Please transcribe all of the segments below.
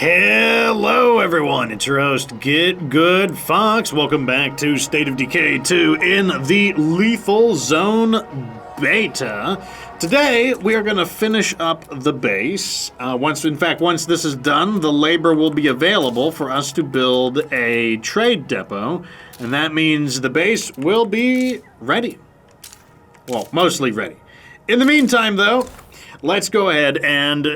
Hello everyone, it's your host, Get Good Fox. Welcome back to State of Decay 2 in the Lethal Zone Beta. Today, we are going to finish up the base. Once this is done, the labor will be available for us to build a trade depot, and that means the base will be ready. Well, mostly ready. In the meantime, though, let's go ahead and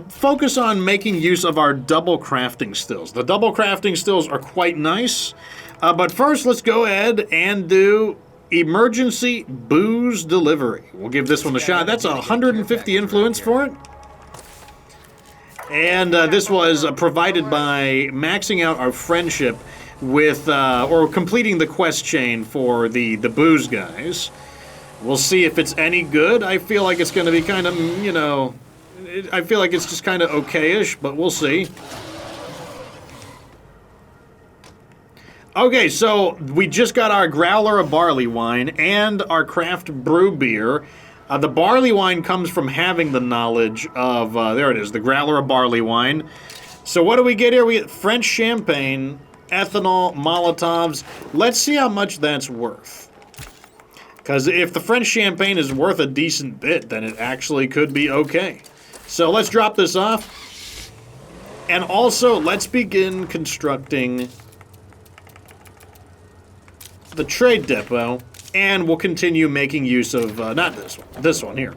focus on making use of our double crafting stills. The double crafting stills are quite nice, but first let's go ahead and do emergency booze delivery. We'll give this one a shot. That's 150 influence for it. And this was provided by maxing out our friendship with, or completing the quest chain for the booze guys. We'll see if it's any good. I feel like it's going to be kind of, I feel like it's just kind of okay-ish, but we'll see. Okay, so we just got our growler of barley wine and our craft brew beer. The barley wine comes from having the knowledge of, there it is, the growler of barley wine. So what do we get here? We get French champagne, ethanol, Molotovs. Let's see how much that's worth. Because if the French champagne is worth a decent bit, then it actually could be okay. So let's drop this off. And also, let's begin constructing the trade depot. And we'll continue making use of, not this one here.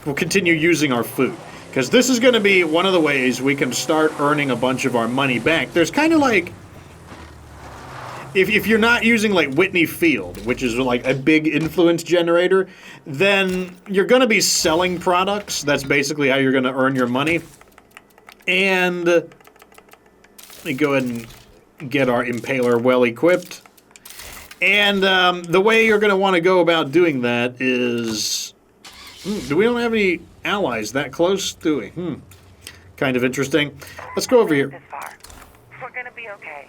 We'll continue using our food. Because this is going to be one of the ways we can start earning a bunch of our money back. There's kind of like, If you're not using, like, Whitney Field, which is, like, a big influence generator, then you're going to be selling products. That's basically how you're going to earn your money. And let me go ahead and get our Impaler well equipped. And the way you're going to want to go about doing that is... we don't have any allies that close, do we? Kind of interesting. Let's go over here. This far. We're going to be okay.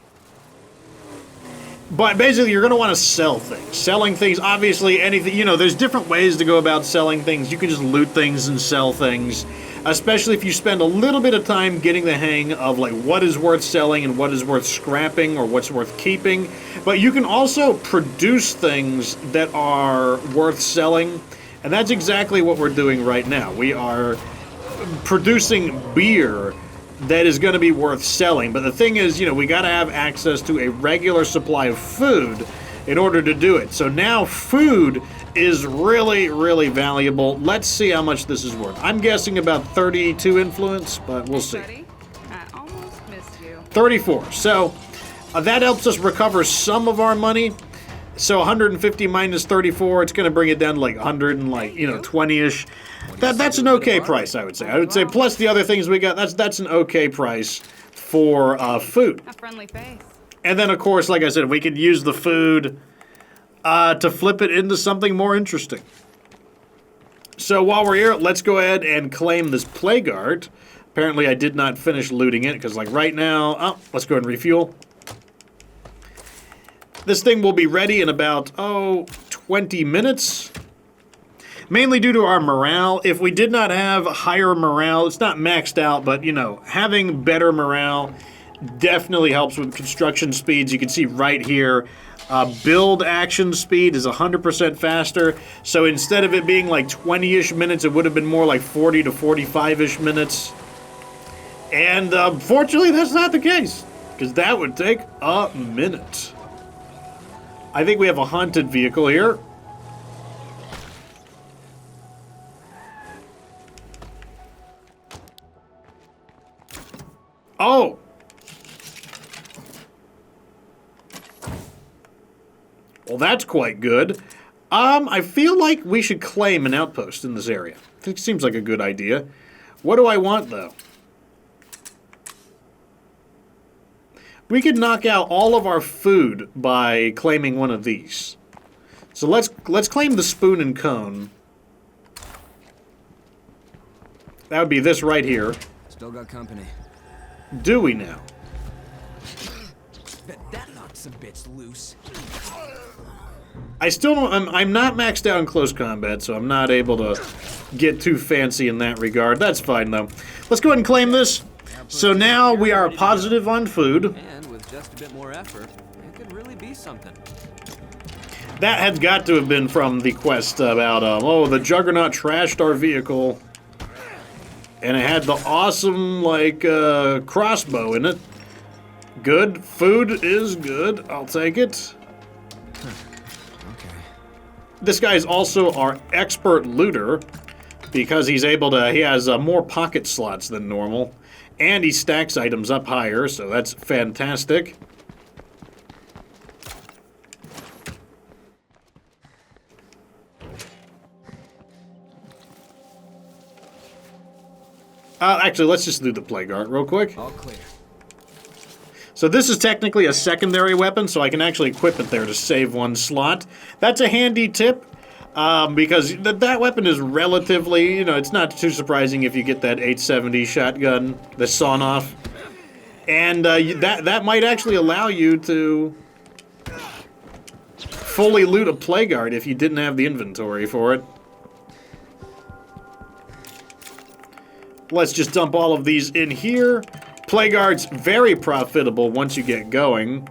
But basically, you're going to want to sell things. Selling things, obviously, anything, there's different ways to go about selling things. You can just loot things and sell things, especially if you spend a little bit of time getting the hang of, like, what is worth selling and what is worth scrapping or what's worth keeping. But you can also produce things that are worth selling, and that's exactly what we're doing right now. We are producing beer that is going to be worth selling. But the thing is, we got to have access to a regular supply of food in order to do it. So now food is really, really valuable. Let's see how much this is worth. I'm guessing about 32 influence, but we'll see. I almost missed you. 34. So that helps us recover some of our money. So 150 minus 34, it's going to bring it down to like 100 and like, 20-ish. That's an okay price, I would say. I would say plus the other things we got, that's an okay price for food. A friendly face. And then, of course, like I said, we could use the food to flip it into something more interesting. So while we're here, let's go ahead and claim this plague art. Apparently, I did not finish looting it, because like right now, let's go ahead and refuel. This thing will be ready in about, 20 minutes. Mainly due to our morale. If we did not have higher morale, it's not maxed out, but, having better morale definitely helps with construction speeds. You can see right here, build action speed is 100% faster. So instead of it being like 20-ish minutes, it would have been more like 40 to 45-ish minutes. And fortunately, that's not the case, because that would take a minute. I think we have a haunted vehicle here. Oh! Well, that's quite good. I feel like we should claim an outpost in this area. It seems like a good idea. What do I want, though? We could knock out all of our food by claiming one of these. So let's claim the spoon and cone. That would be this right here. Still got company. Do we now? Bet that knocked some bits loose. I still don't... I'm not maxed out in close combat, so I'm not able to get too fancy in that regard. That's fine, though. Let's go ahead and claim this. So now we are positive on food. And with just a bit more effort, it could really be something. That had got to have been from the quest about, oh, the Juggernaut trashed our vehicle. And it had the awesome, like, crossbow in it. Good. Food is good. I'll take it. Okay. This guy is also our expert looter because he's able to, he has more pocket slots than normal. And he stacks items up higher, so that's fantastic. Actually, let's just do the Plague Art real quick. All clear. So this is technically a secondary weapon, so I can actually equip it there to save one slot. That's a handy tip, because that weapon is relatively, you know, it's not too surprising if you get that 870 shotgun, the sawn-off. And that might actually allow you to fully loot a Plague Art if you didn't have the inventory for it. Let's just dump all of these in here. Plague Art's very profitable once you get going.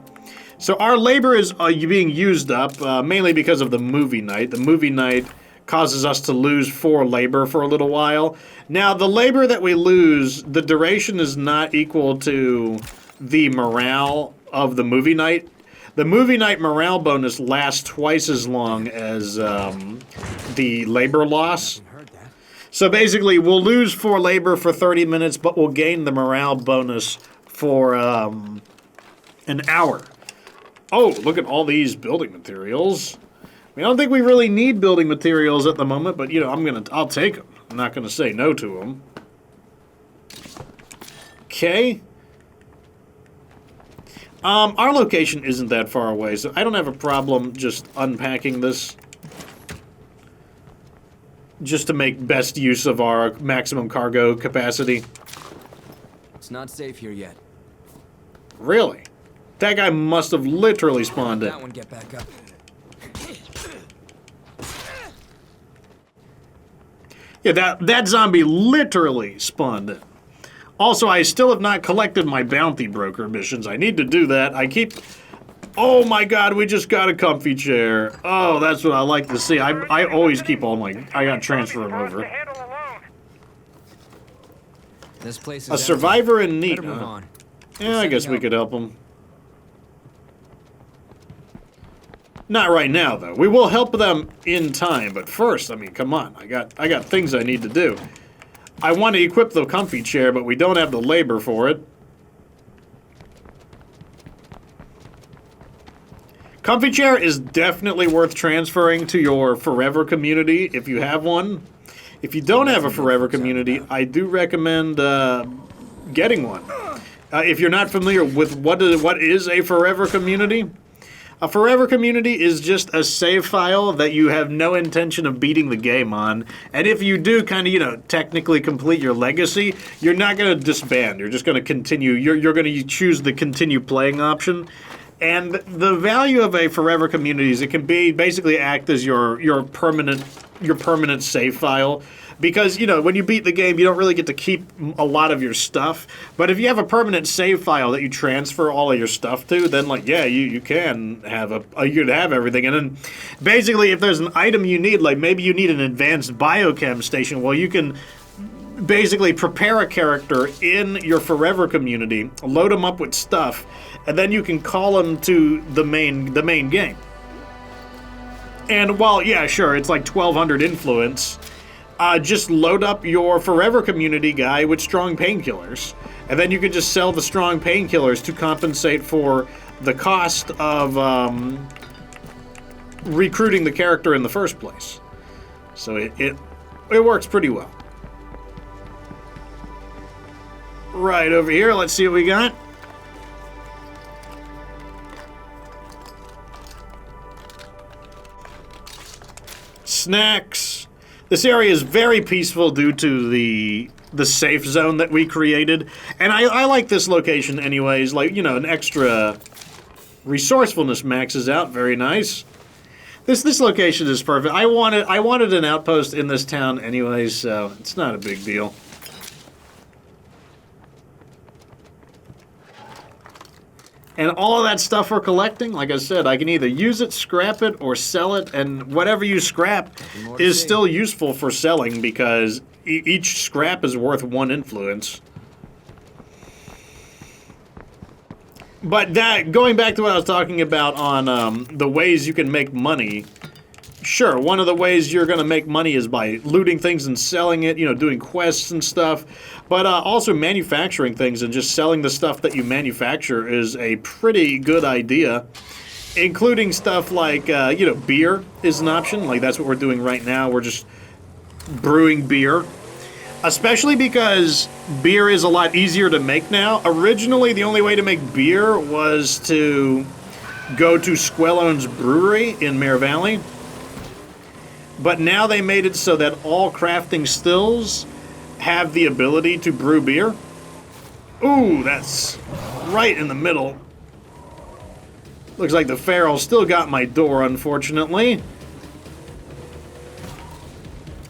So our labor is being used up, mainly because of the movie night. The movie night causes us to lose 4 labor for a little while. Now, the labor that we lose, the duration is not equal to the morale of the movie night. The movie night morale bonus lasts twice as long as the labor loss. So basically, we'll lose 4 labor for 30 minutes, but we'll gain the morale bonus for an hour. Oh, look at all these building materials. I don't think we really need building materials at the moment, but you know, I'll take them. I'm not gonna say no to them. Okay. Our location isn't that far away, so I don't have a problem just unpacking this. Just to make best use of our maximum cargo capacity. It's not safe here yet. Really? That guy must have literally spawned it. That one get back up. Yeah, that zombie literally spawned it. Also, I still have not collected my bounty broker missions. I need to do that. I keep... Oh my god, we just got a comfy chair. Oh, that's what I like to see. I always keep all my... I gotta transfer them over. This place is A survivor in need, Better move huh? on. Yeah, I guess we could help him. Not right now, though. We will help them in time, but first, I mean, come on. I got things I need to do. I want to equip the comfy chair, but we don't have the labor for it. Comfy chair is definitely worth transferring to your forever community if you have one. If you don't have a forever community, I do recommend getting one. If you're not familiar with what is a forever community, a forever community is just a save file that you have no intention of beating the game on. And if you do kind of, you know, technically complete your legacy, you're not going to disband. You're just going to continue. You're going to choose the continue playing option. And the value of a forever community is it can be basically act as your permanent save file. Because, you know, when you beat the game, you don't really get to keep a lot of your stuff. But if you have a permanent save file that you transfer all of your stuff to, then, like, yeah, you can have you can have everything. And then, basically, if there's an item you need, like maybe you need an advanced biochem station, well, you can basically prepare a character in your forever community, load them up with stuff, and then you can call them to the main game. And while, yeah, sure, it's like 1200 influence, just load up your forever community guy with strong painkillers. And then you can just sell the strong painkillers to compensate for the cost of recruiting the character in the first place. So it works pretty well. Right over here, let's see what we got. Snacks. This area is very peaceful due to the safe zone that we created. And I like this location anyways. Like, you know, an extra resourcefulness maxes out. Very nice. This location is perfect. I wanted an outpost in this town anyways, so it's not a big deal. And all of that stuff for collecting, like I said, I can either use it, scrap it, or sell it, and whatever you scrap is still useful for selling because each scrap is worth 1 influence. But that, going back to what I was talking about on the ways you can make money, sure, one of the ways you're going to make money is by looting things and selling it, you know, doing quests and stuff. But also manufacturing things and just selling the stuff that you manufacture is a pretty good idea. Including stuff like, you know, beer is an option. Like, that's what we're doing right now. We're just brewing beer. Especially because beer is a lot easier to make now. Originally, the only way to make beer was to go to Squellone's Brewery in Mare Valley. But now they made it so that all crafting stills have the ability to brew beer. Ooh, that's right in the middle. Looks like the Pharaoh still got my door, unfortunately.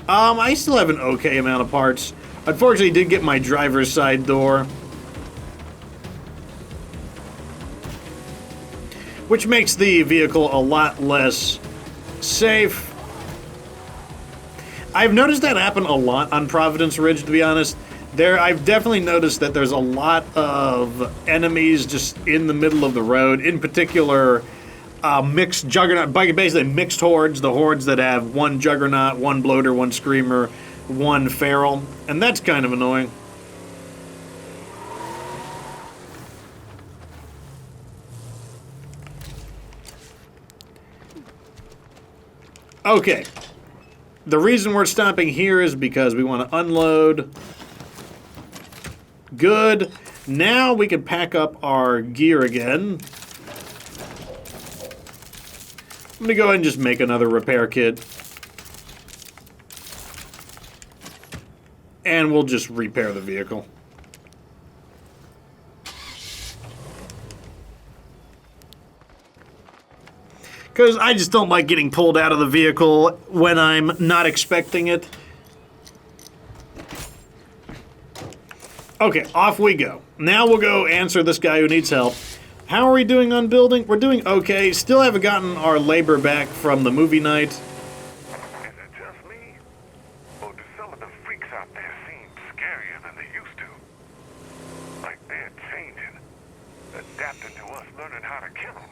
I still have an okay amount of parts. Unfortunately, did get my driver's side door. Which makes the vehicle a lot less safe. I've noticed that happen a lot on Providence Ridge, to be honest. I've definitely noticed that there's a lot of enemies just in the middle of the road. In particular, mixed juggernaut, basically mixed hordes. The hordes that have 1 juggernaut, 1 bloater, 1 screamer, 1 feral. And that's kind of annoying. Okay. The reason we're stopping here is because we want to unload. Good. Now we can pack up our gear again. I'm going to go ahead and just make another repair kit. And we'll just repair the vehicle. Because I just don't like getting pulled out of the vehicle when I'm not expecting it. Okay, off we go. Now we'll go answer this guy who needs help. How are we doing on building? We're doing okay. Still haven't gotten our labor back from the movie night. Is it just me? Or do some of the freaks out there seem scarier than they used to? Like they're changing, adapting to us learning how to kill them.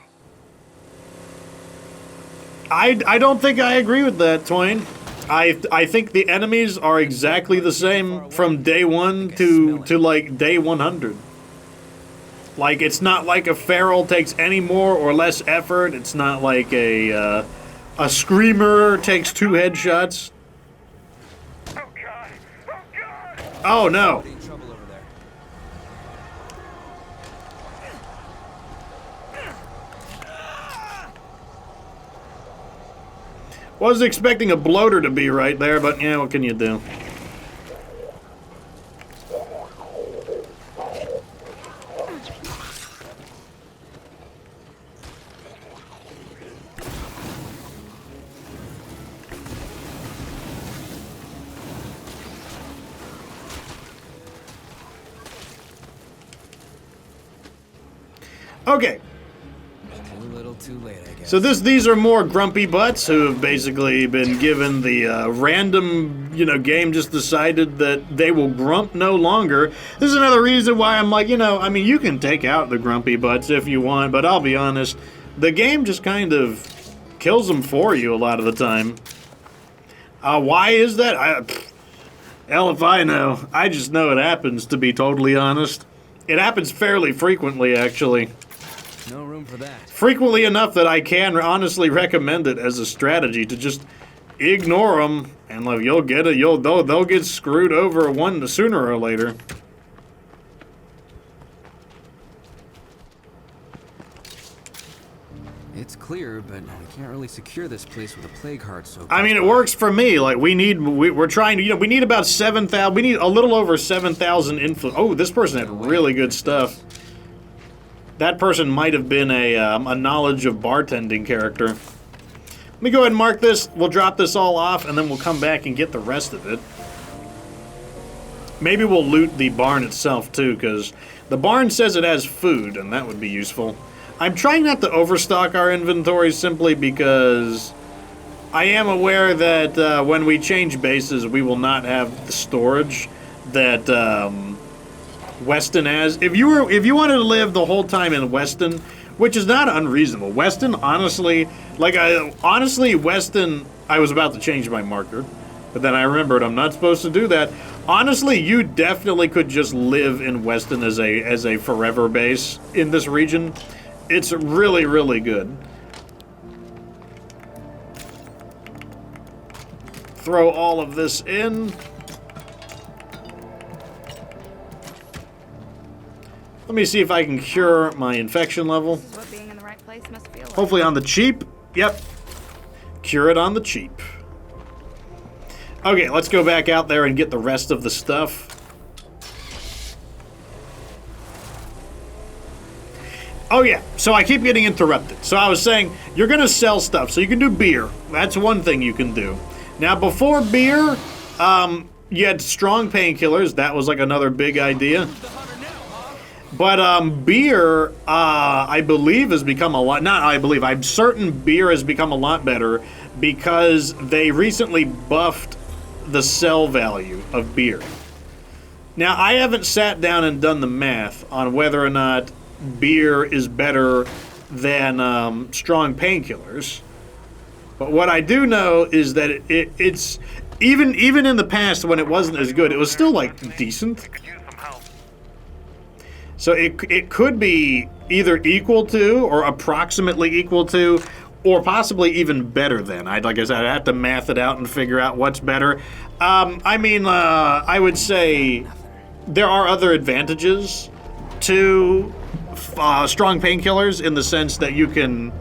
I don't think I agree with that, Twain. I think the enemies are exactly the same from day 1 to like day 100. Like, it's not like a feral takes any more or less effort. It's not like a screamer takes 2 headshots. Oh God! Oh God! Oh no. In trouble over there. Was expecting a bloater to be right there, but yeah, what can you do? Okay. Too little, too late, I guess. So these are more grumpy butts who have basically been given the random, game just decided that they will grump no longer. This is another reason why I'm like, I mean, you can take out the grumpy butts if you want, but I'll be honest, the game just kind of kills them for you a lot of the time. Why is that? Hell if I know. I just know it happens, to be totally honest. It happens fairly frequently, actually. No room for that. Frequently enough that I can honestly recommend it as a strategy to just ignore them, and like you'll get it. They'll get screwed over one sooner or later. It's clear, but we can't really secure this place with a plague heart. So I mean, it works for me. Like we're trying to, we need about 7,000. We need a little over 7,000 influence. Oh, this person had really good stuff. That person might have been a knowledge of bartending character. Let me go ahead and mark this. We'll drop this all off, and then we'll come back and get the rest of it. Maybe we'll loot the barn itself, too, because the barn says it has food, and that would be useful. I'm trying not to overstock our inventory simply because I am aware that when we change bases, we will not have the storage that Weston has. If you wanted to live the whole time in Weston, which is not unreasonable, Weston, honestly, Weston, I was about to change my marker, but then I remembered I'm not supposed to do that. Honestly, you definitely could just live in Weston as a forever base in this region. It's really, really good. Throw all of this in. Let me see if I can cure my infection level. This is what being in the right place must feel like. Hopefully on the cheap. Yep. Cure it on the cheap. Okay, let's go back out there and get the rest of the stuff. Oh yeah, so I keep getting interrupted. So I was saying, you're going to sell stuff. So you can do beer. That's one thing you can do. Now, before beer, you had strong painkillers. That was like another big idea. But beer, I believe, has become a lot... Not I believe. I'm certain beer has become a lot better because they recently buffed the sell value of beer. Now, I haven't sat down and done the math on whether or not beer is better than strong painkillers. But what I do know is that it's... Even in the past when it wasn't as good, it was still, like, decent. So it could be either equal to or approximately equal to or possibly even better than. Like I said, I'd have to math it out and figure out what's better. I would say there are other advantages to strong painkillers in the sense that you can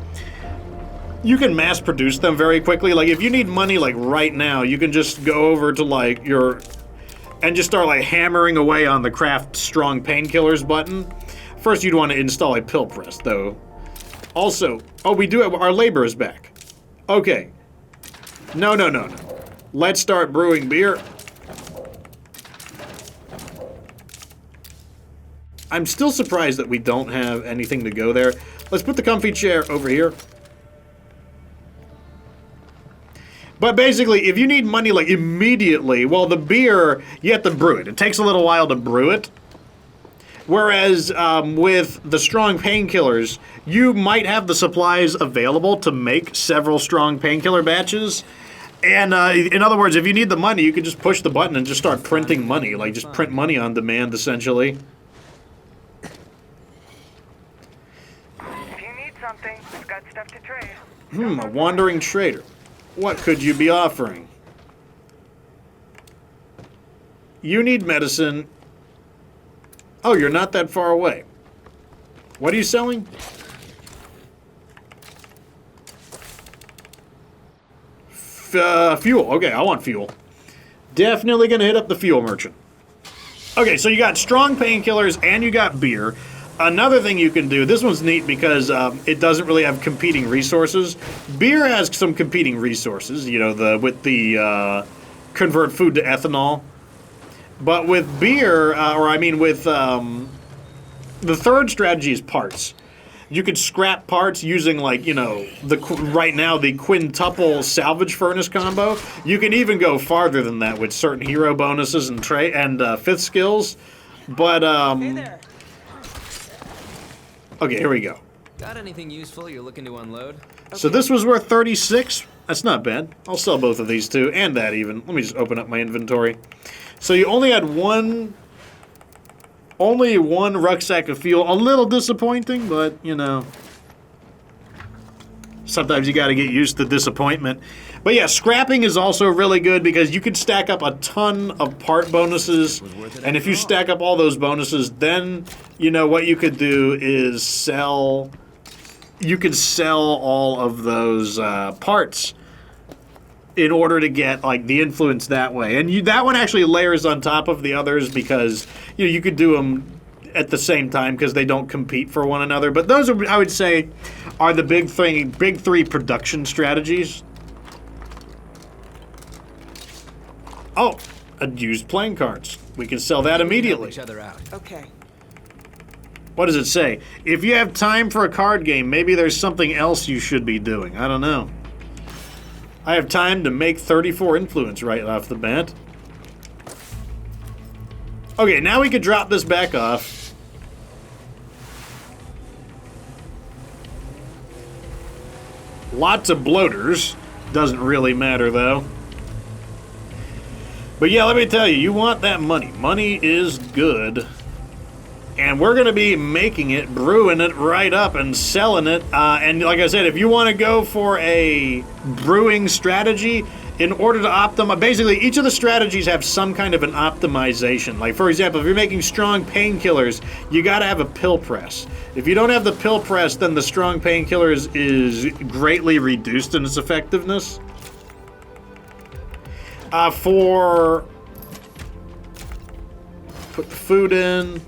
mass produce them very quickly. Like if you need money like right now, you can just go over to like and just start like hammering away on the craft strong painkillers button. First, you'd want to install a pill press, though. Also, oh, we do have our labor is back. Okay. No. Let's start brewing beer. I'm still surprised that we don't have anything to go there. Let's put the comfy chair over here. But basically, if you need money, like, immediately, well, the beer, you have to brew it. It takes a little while to brew it. Whereas, with the strong painkillers, you might have the supplies available to make several strong painkiller batches. And, in other words, if you need the money, you can just push the button and just start printing money. Like, just print money on demand, essentially. If you need something, we've got stuff to trade. A wandering trader. What could you be offering? You need medicine. Oh, you're not that far away. What are you selling? Fuel. Okay, I want fuel. Definitely gonna hit up the fuel merchant. Okay, so you got strong painkillers and you got beer. Another thing you can do, this one's neat because it doesn't really have competing resources. Beer has some competing resources, you know, with the convert food to ethanol. But with beer, the third strategy is parts. You could scrap parts using, like, you know, right now the quintuple salvage furnace combo. You can even go farther than that with certain hero bonuses and fifth skills. But Hey there. okay, here we go. Got anything useful you're looking to unload? So this was worth 36. That's not bad. I'll sell both of these too, and that even. Let me just open up my inventory. So you only had one rucksack of fuel. A little disappointing, but, you know, sometimes you got to get used to disappointment. But yeah, scrapping is also really good because you could stack up a ton of part bonuses. And if you stack up all those bonuses, then, you know, what you could do is sell... You could sell all of those parts in order to get, like, the influence that way. And that one actually layers on top of the others because, you know, you could do them at the same time because they don't compete for one another. But those, I would say, are the big three production strategies. Oh, used playing cards. We can sell that Help immediately. each other out. Okay. What does it say? If you have time for a card game, maybe there's something else you should be doing. I don't know. I have time to make 34 influence right off the bat. Okay, now we could drop this back off. Lots of bloaters. Doesn't really matter, though. But yeah, let me tell you, you want that money. Money is good. And we're going to be making it, brewing it right up and selling it. And like I said, if you want to go for a brewing strategy, in order to optimize, basically each of the strategies have some kind of an optimization. Like for example, if you're making strong painkillers, you got to have a pill press. If you don't have the pill press, then the strong painkillers is greatly reduced in its effectiveness. Put the food in.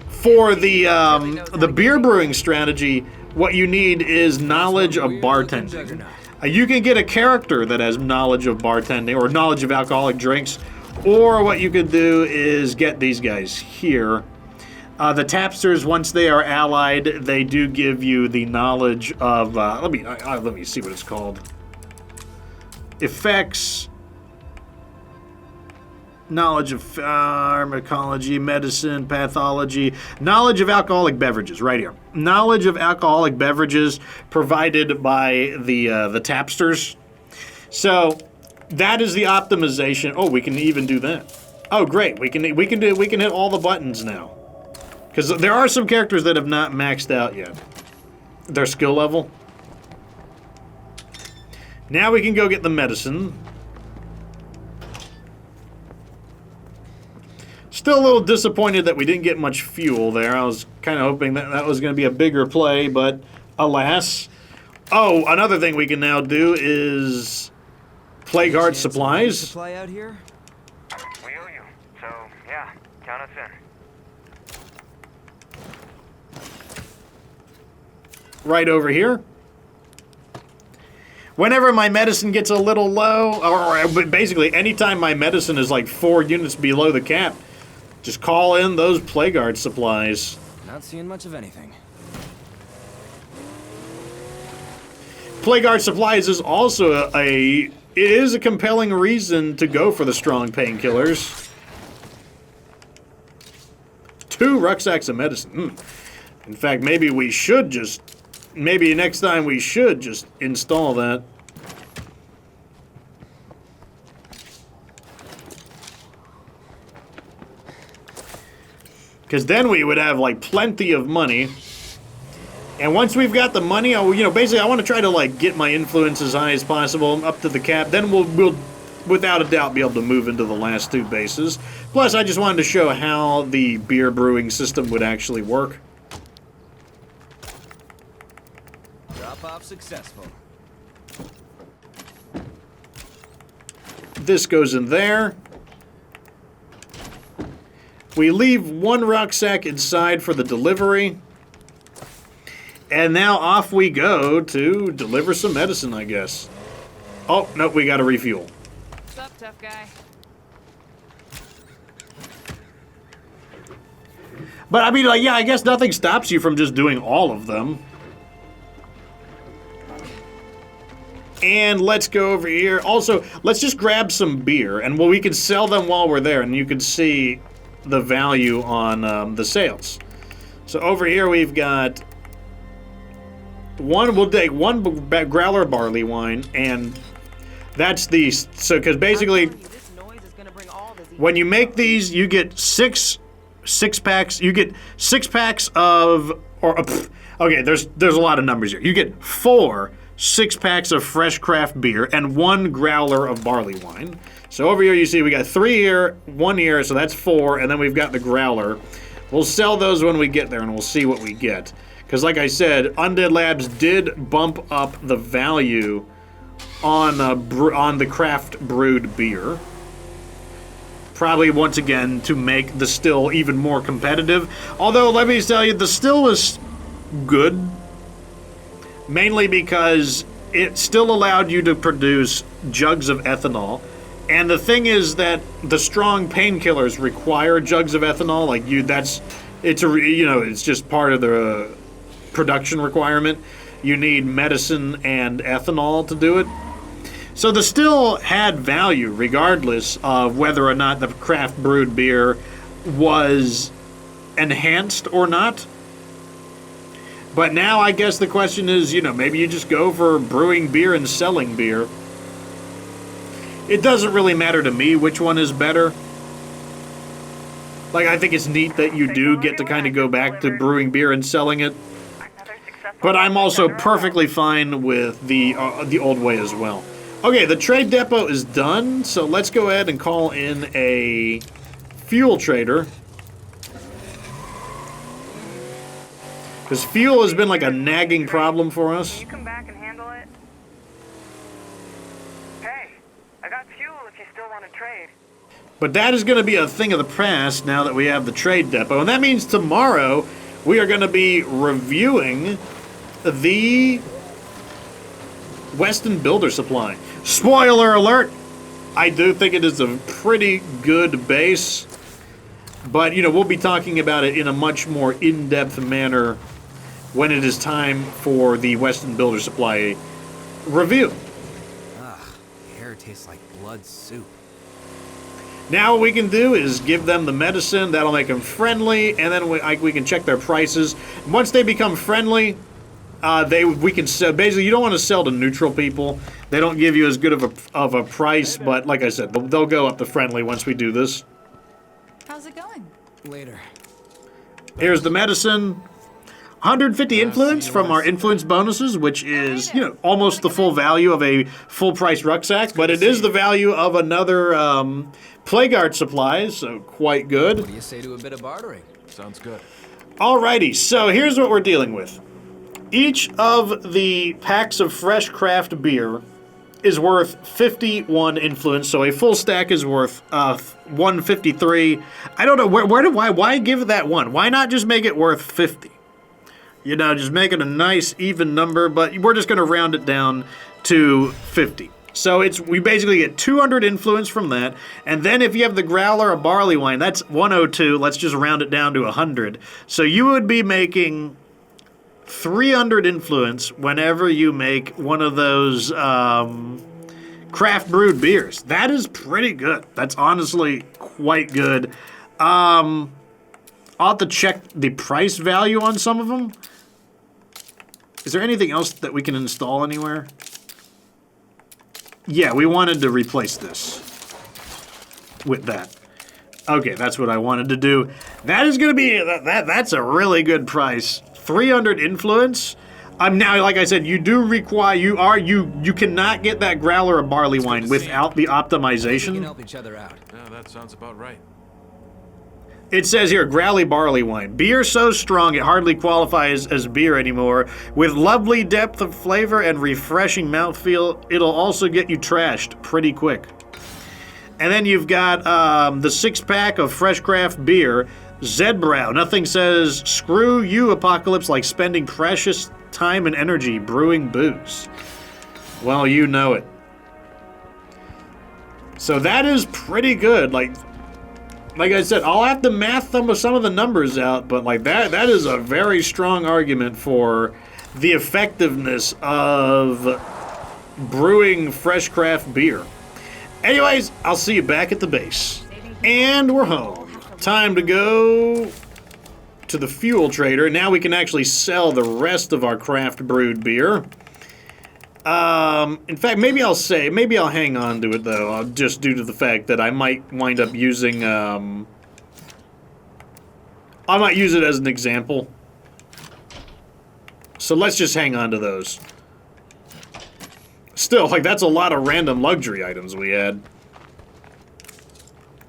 For the beer brewing strategy, what you need is knowledge of bartending. You can get a character that has knowledge of bartending or knowledge of alcoholic drinks, or what you could do is get these guys here. The tapsters, once they are allied, they do give you the knowledge of. Let me see what it's called. Effects. Knowledge of pharmacology, medicine, pathology, knowledge of alcoholic beverages, right here. Knowledge of alcoholic beverages provided by the tapsters. So that is the optimization. Oh, we can even do that. Oh, great. We can hit all the buttons now. Because there are some characters that have not maxed out yet. Their skill level. Now we can go get the medicine. Still a little disappointed that we didn't get much fuel there. I was kind of hoping that that was going to be a bigger play, but alas. Oh, another thing we can now do is play guard supplies. Supply out here? We owe you. So, yeah, count us in. Right over here. Whenever my medicine gets a little low, or basically anytime my medicine is like 4 units below the cap, just call in those plague guard supplies. Not seeing much of anything. Plague guard supplies is also it is a compelling reason to go for the strong painkillers. 2 rucksacks of medicine. In fact, maybe next time we should just install that. Because then we would have, like, plenty of money. And once we've got the money, basically I want to try to, like, get my influence as high as possible, up to the cap. Then we'll without a doubt, be able to move into the last 2 bases. Plus, I just wanted to show how the beer brewing system would actually work. Drop-off successful. This goes in there. We leave 1 rucksack inside for the delivery. And now off we go to deliver some medicine, I guess. Oh, nope, we gotta refuel. What's up, tough guy? But I mean, like, yeah, I guess nothing stops you from just doing all of them. And let's go over here. Also, let's just grab some beer, and we can sell them while we're there, and you can see the value on the sales. So over here we've got we'll take 1 growler barley wine, and that's the, so, because basically, when you make these, you get 6 packs, you get 6 packs of, okay, there's a lot of numbers here. You get 4 6-packs of fresh craft beer and 1 growler of barley wine. So over here you see we got 3 here, 1 here, so that's 4, and then we've got the growler. We'll sell those when we get there, and we'll see what we get. Because like I said, Undead Labs did bump up the value on the craft brewed beer. Probably once again to make the still even more competitive. Although let me tell you, the still is good. Mainly because it still allowed you to produce jugs of ethanol. And the thing is that the strong painkillers require jugs of ethanol. Like it's just part of the production requirement. You need medicine and ethanol to do it. So the still had value regardless of whether or not the craft brewed beer was enhanced or not. But now I guess the question is, maybe you just go for brewing beer and selling beer. It doesn't really matter to me which one is better. Like, I think it's neat that you do get to kind of go back to brewing beer and selling it. But I'm also perfectly fine with the old way as well. Okay, the trade depot is done, so let's go ahead and call in a fuel trader. Because fuel has been like a nagging problem for us. Can you come back and handle it? Hey, I got fuel if you still want to trade. But that is going to be a thing of the past now that we have the trade depot. And that means tomorrow we are going to be reviewing the Weston Builder Supply. Spoiler alert! I do think it is a pretty good base. But, we'll be talking about it in a much more in-depth manner when it is time for the Weston Builder Supply review. Ugh, the air tastes like blood soup. Now what we can do is give them the medicine. That'll make them friendly, and then we can check their prices. Once they become friendly, we can sell. Basically, you don't want to sell to neutral people. They don't give you as good of a price, but like I said, they'll go up to friendly once we do this. How's it going? Later. Here's the medicine. 150 influence from our influence bonuses, which is, almost the full value of a full-price rucksack, but it is the value of another Plague Art supplies, so quite good. What do you say to a bit of bartering? Sounds good. Alrighty, so here's what we're dealing with. Each of the packs of fresh craft beer is worth 51 influence, so a full stack is worth 153. I don't know, why give it that one? Why not just make it worth 50? Just make it a nice, even number, but we're just going to round it down to 50. So we basically get 200 influence from that, and then if you have the growler of barley wine, that's 102. Let's just round it down to 100. So you would be making 300 influence whenever you make one of those craft brewed beers. That is pretty good. That's honestly quite good. I'll have to check the price value on some of them. Is there anything else that we can install anywhere? Yeah, we wanted to replace this with that. Okay, that's what I wanted to do. That is going to be, that's a really good price. 300 influence. Now, like I said, you do require, you cannot get that growler of barley wine without the We can optimization. help each other out. Yeah, that sounds about right. It says here, growly barley wine. Beer so strong it hardly qualifies as beer anymore. With lovely depth of flavor and refreshing mouthfeel, it'll also get you trashed pretty quick. And then you've got the 6-pack of fresh craft beer, Zedbrow. Nothing says, screw you, Apocalypse, like spending precious time and energy brewing booze. Well, you know it. So that is pretty good. Like I said, I'll have to math some of the numbers out, but that is a very strong argument for the effectiveness of brewing fresh craft beer. Anyways, I'll see you back at the base. And we're home. Time to go to the fuel trader. Now we can actually sell the rest of our craft brewed beer. In fact, maybe I'll hang on to it though, just due to the fact that I might wind up using, I might use it as an example. So let's just hang on to those. Still, that's a lot of random luxury items we had.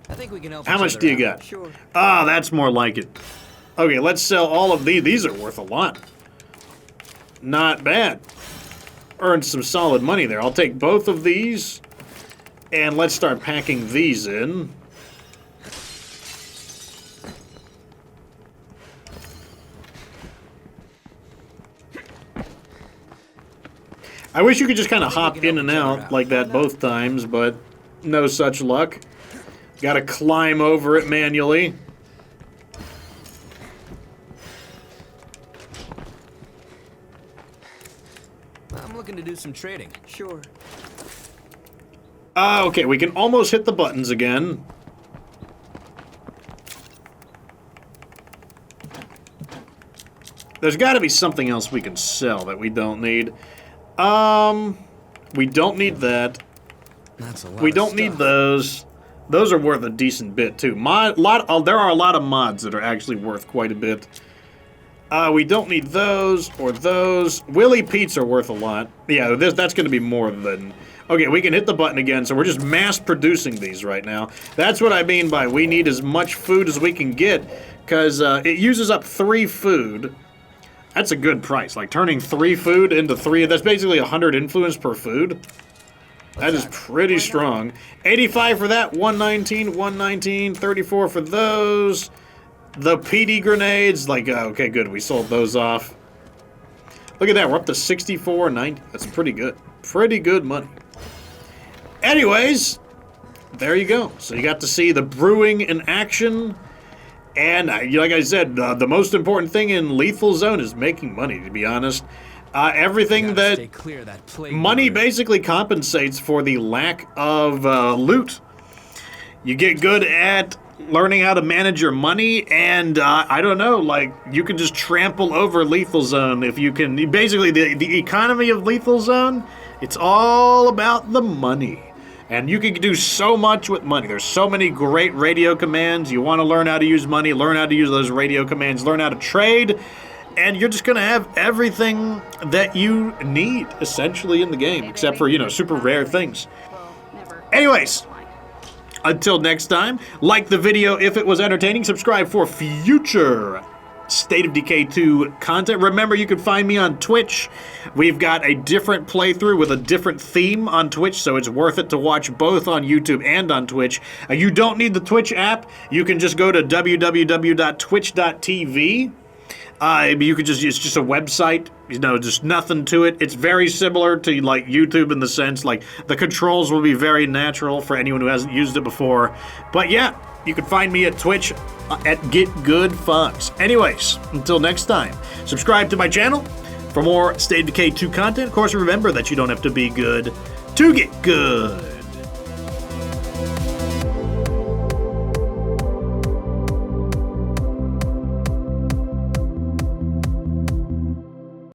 I think we can help How each much other do you out. got? Sure. Ah, that's more like it. Okay, let's sell all of these. These are worth a lot. Not bad. Earned some solid money there. I'll take both of these, and let's start packing these in. I wish you could just kind of hop in and out like that both times, but no such luck. Gotta climb over it manually. I'm looking to do some trading. Sure. Okay, we can almost hit the buttons again. There's got to be something else we can sell that we don't need. We don't need that. That's a lot. We don't need those. Those are worth a decent bit too. There are a lot of mods that are actually worth quite a bit. We don't need those or those. Willy Pete's are worth a lot. Yeah, that's going to be more than... Okay, we can hit the button again, so we're just mass producing these right now. That's what I mean by we need as much food as we can get, because it uses up 3 food. That's a good price. Like, turning 3 food into 3, that's basically 100 influence per food. That is pretty strong. 85 for that, 119, 119, 34 for those. The PD grenades, like, okay, good, we sold those off. Look at that, we're up to 64.90. That's pretty good. Pretty good money. Anyways, there you go. So you got to see the brewing in action. And like I said, the most important thing in Lethal Zone is making money, to be honest. Everything that... Stay clear of that plague money motor. basically compensates for the lack of loot. You get good at learning how to manage your money, and I don't know, like, you can just trample over Lethal Zone if you can. Basically, the economy of Lethal Zone, it's all about the money. And you can do so much with money. There's so many great radio commands. You want to learn how to use money, learn how to use those radio commands, learn how to trade, and you're just going to have everything that you need, essentially, in the game, except for, you know, super rare things. Anyways, until next time, like the video if it was entertaining, subscribe for future State of Decay 2 content. Remember, you can find me on Twitch. We've got a different playthrough with a different theme on Twitch, so it's worth it to watch both on YouTube and on Twitch. You don't need the Twitch app. You can just go to www.twitch.tv. You could just, it's just a website, you know, just nothing to it. It's very similar to, like, YouTube in the sense, like, the controls will be very natural for anyone who hasn't used it before. But yeah, you can find me at Twitch at Get Good Fox. Anyways, until next time, subscribe to my channel for more State of Decay 2 content. Of course, remember that you don't have to be good to get good.